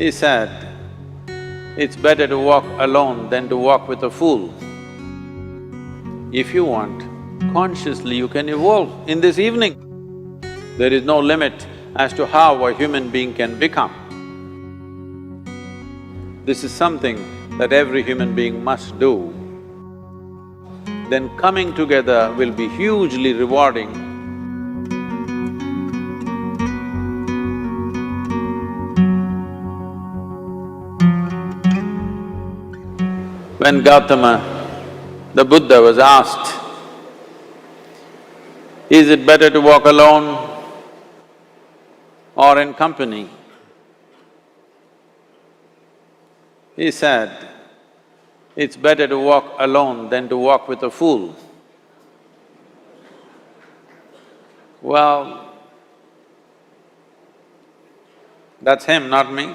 He said, it's better to walk alone than to walk with a fool. If you want, consciously you can evolve in this evening. There is no limit as to how a human being can become. This is something that every human being must do. Then coming together will be hugely rewarding. When Gautama, the Buddha, was asked, is it better to walk alone or in company? He said, it's better to walk alone than to walk with a fool. Well, that's him, not me.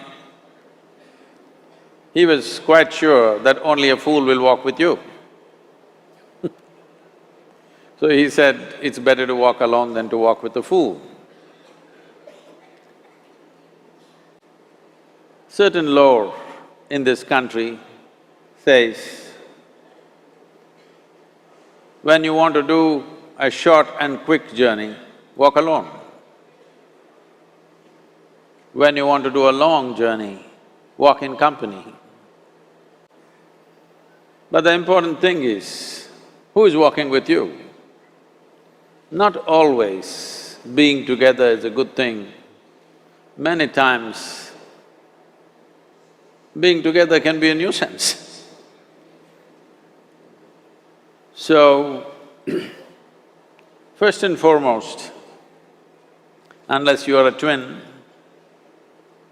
He was quite sure that only a fool will walk with you. So he said, it's better to walk alone than to walk with a fool. Certain lore in this country says, when you want to do a short and quick journey, walk alone. When you want to do a long journey, walk in company. But the important thing is, who is walking with you? Not always being together is a good thing. Many times, being together can be a nuisance. So, first and foremost, unless you are a twin,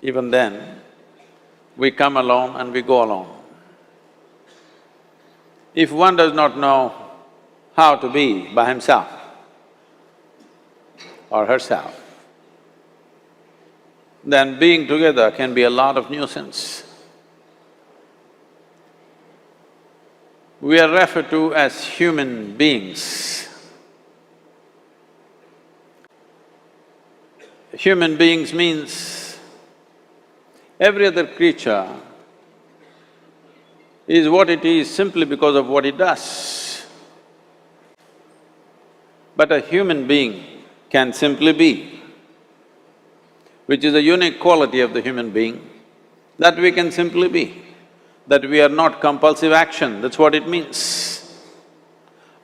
even then, we come alone and we go alone. If one does not know how to be by himself or herself, then being together can be a lot of nuisance. We are referred to as human beings. Human beings means every other creature is what it is simply because of what it does. But a human being can simply be, which is a unique quality of the human being, that we can simply be. That we are not compulsive action, that's what it means.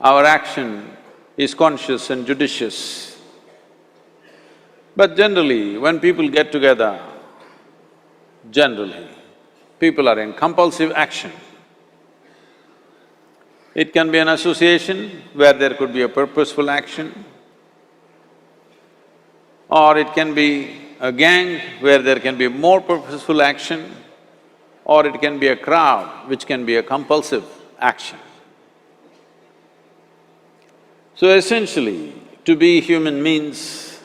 Our action is conscious and judicious. But generally, when people get together, generally, people are in compulsive action. It can be an association where there could be a purposeful action, or it can be a gang where there can be more purposeful action, or it can be a crowd which can be a compulsive action. So essentially, to be human means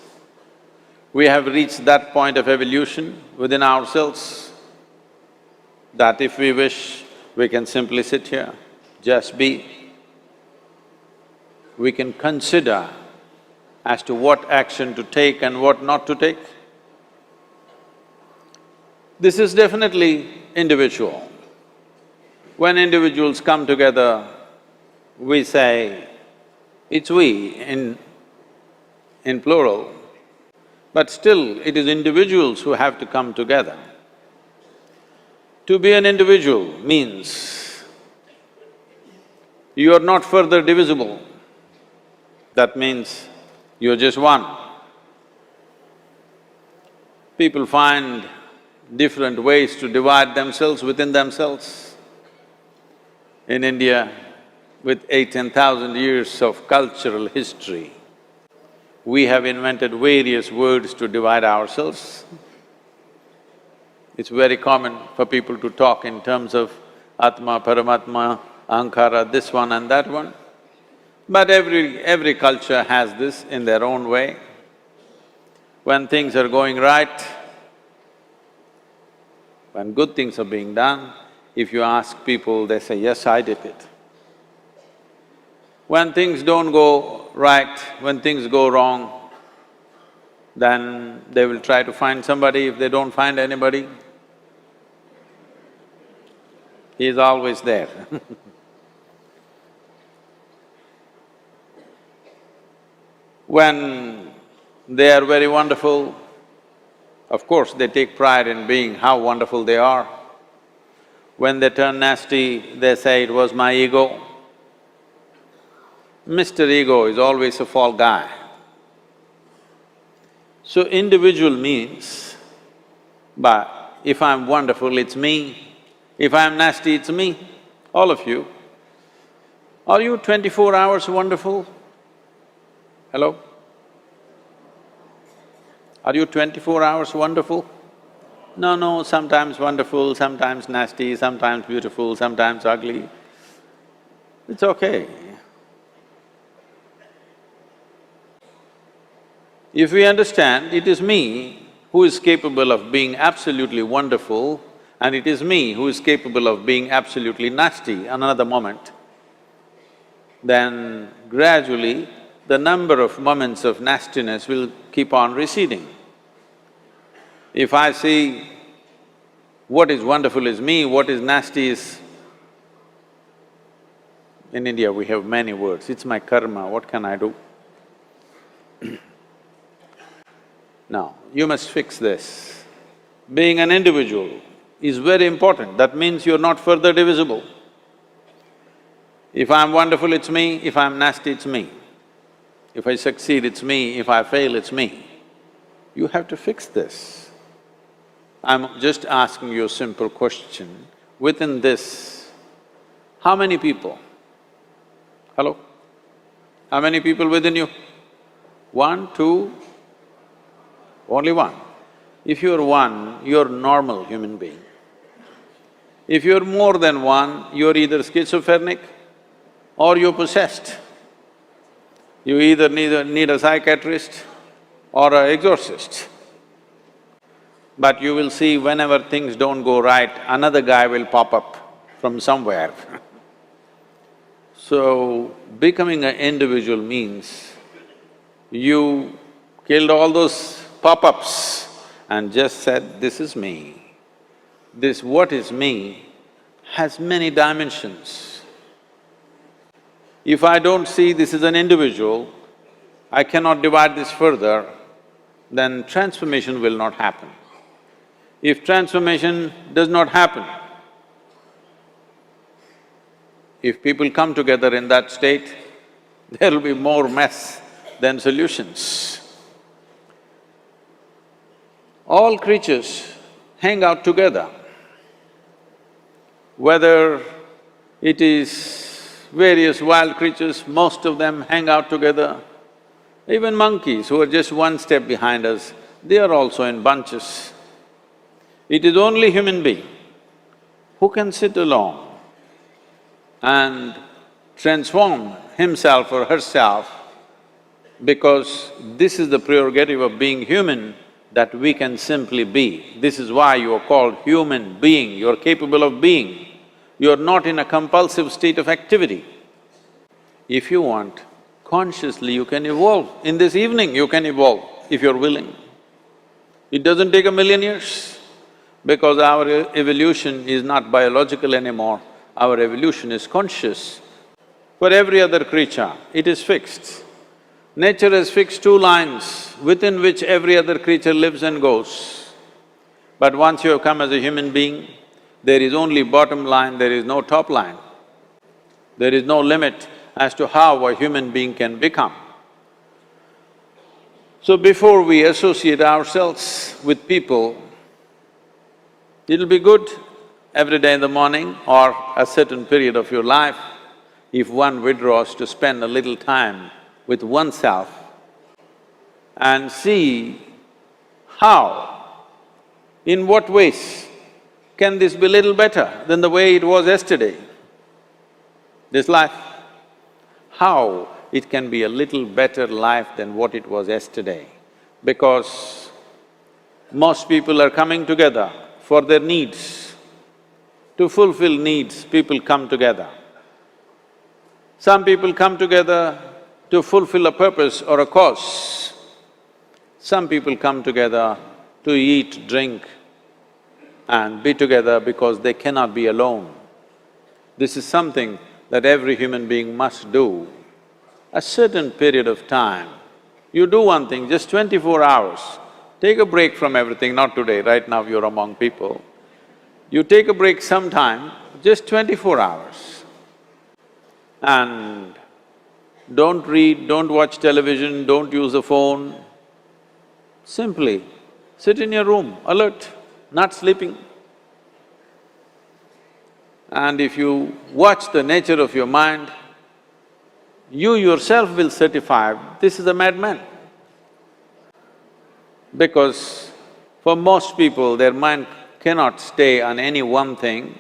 we have reached that point of evolution within ourselves that if we wish, we can simply sit here, just be. We can consider as to what action to take and what not to take. This is definitely individual. When individuals come together, we say, it's we in plural, but still it is individuals who have to come together. To be an individual means you are not further divisible. That means you're just one. People find different ways to divide themselves within themselves. In India, with 8,000–10,000 years of cultural history, we have invented various words to divide ourselves. It's very common for people to talk in terms of Atma, Paramatma, Ahankara, this one and that one. But every culture has this in their own way. When things are going right, when good things are being done, if you ask people, they say, yes, I did it. When things don't go right, when things go wrong, then they will try to find somebody. If they don't find anybody, He is always there. When they are very wonderful, of course they take pride in being how wonderful they are. When they turn nasty, they say, "It was my ego." Mr. Ego is always a fall guy. So individual means, but if I'm wonderful, it's me. If I'm nasty, it's me. All of you. Are you 24 hours wonderful? Hello? Are you 24 hours wonderful? No, sometimes wonderful, sometimes nasty, sometimes beautiful, sometimes ugly. It's okay. If we understand it is me who is capable of being absolutely wonderful and it is me who is capable of being absolutely nasty another moment, then gradually the number of moments of nastiness will keep on receding. If I see what is wonderful is me, what is nasty is… In India we have many words, it's my karma, what can I do? Now, you must fix this. Being an individual is very important, that means you're not further divisible. If I'm wonderful, it's me, if I'm nasty, it's me. If I succeed, it's me, if I fail, it's me. You have to fix this. I'm just asking you a simple question. Within this, how many people? Hello? How many people within you? One, two? Only one. If you're one, you're a normal human being. If you're more than one, you're either schizophrenic or you're possessed. You either need a psychiatrist or an exorcist. But you will see whenever things don't go right, another guy will pop up from somewhere. So, becoming an individual means you killed all those pop-ups and just said, "This is me." This what is me has many dimensions. If I don't see this is an individual, I cannot divide this further, then transformation will not happen. If transformation does not happen, if people come together in that state, there will be more mess than solutions. All creatures hang out together. Whether it is various wild creatures, most of them hang out together. Even monkeys who are just one step behind us, they are also in bunches. It is only human being who can sit alone and transform himself or herself, because this is the prerogative of being human, that we can simply be. This is why you are called human being, you're capable of being. You're not in a compulsive state of activity. If you want, consciously you can evolve. In this evening you can evolve, if you're willing. It doesn't take 1,000,000 years, because our evolution is not biological anymore, our evolution is conscious. For every other creature, it is fixed. Nature has fixed 2 lines within which every other creature lives and goes. But once you have come as a human being, there is only bottom line, there is no top line. There is no limit as to how a human being can become. So before we associate ourselves with people, it'll be good every day in the morning or a certain period of your life, if one withdraws to spend a little time with oneself and see how, in what ways can this be little better than the way it was yesterday, this life? How it can be a little better life than what it was yesterday, because most people are coming together for their needs. To fulfill needs, people come together. Some people come together to fulfill a purpose or a cause. Some people come together to eat, drink and be together because they cannot be alone. This is something that every human being must do. A certain period of time, you do one thing, just 24 hours, take a break from everything, not today, right now you're among people. You take a break sometime, just 24 hours. And don't read, don't watch television, don't use a phone. Simply sit in your room, alert, not sleeping. And if you watch the nature of your mind, you yourself will certify, this is a madman. Because for most people, their mind cannot stay on any one thing.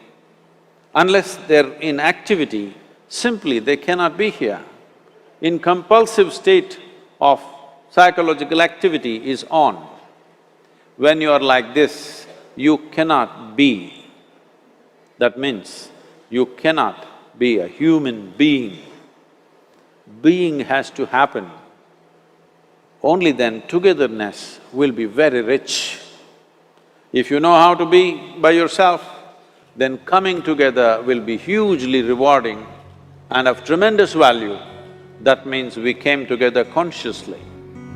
Unless they're in activity, simply they cannot be here. In compulsive state of psychological activity is on. When you are like this, you cannot be. That means you cannot be a human being. Being has to happen. Only then togetherness will be very rich. If you know how to be by yourself, then coming together will be hugely rewarding and of tremendous value. That means we came together consciously.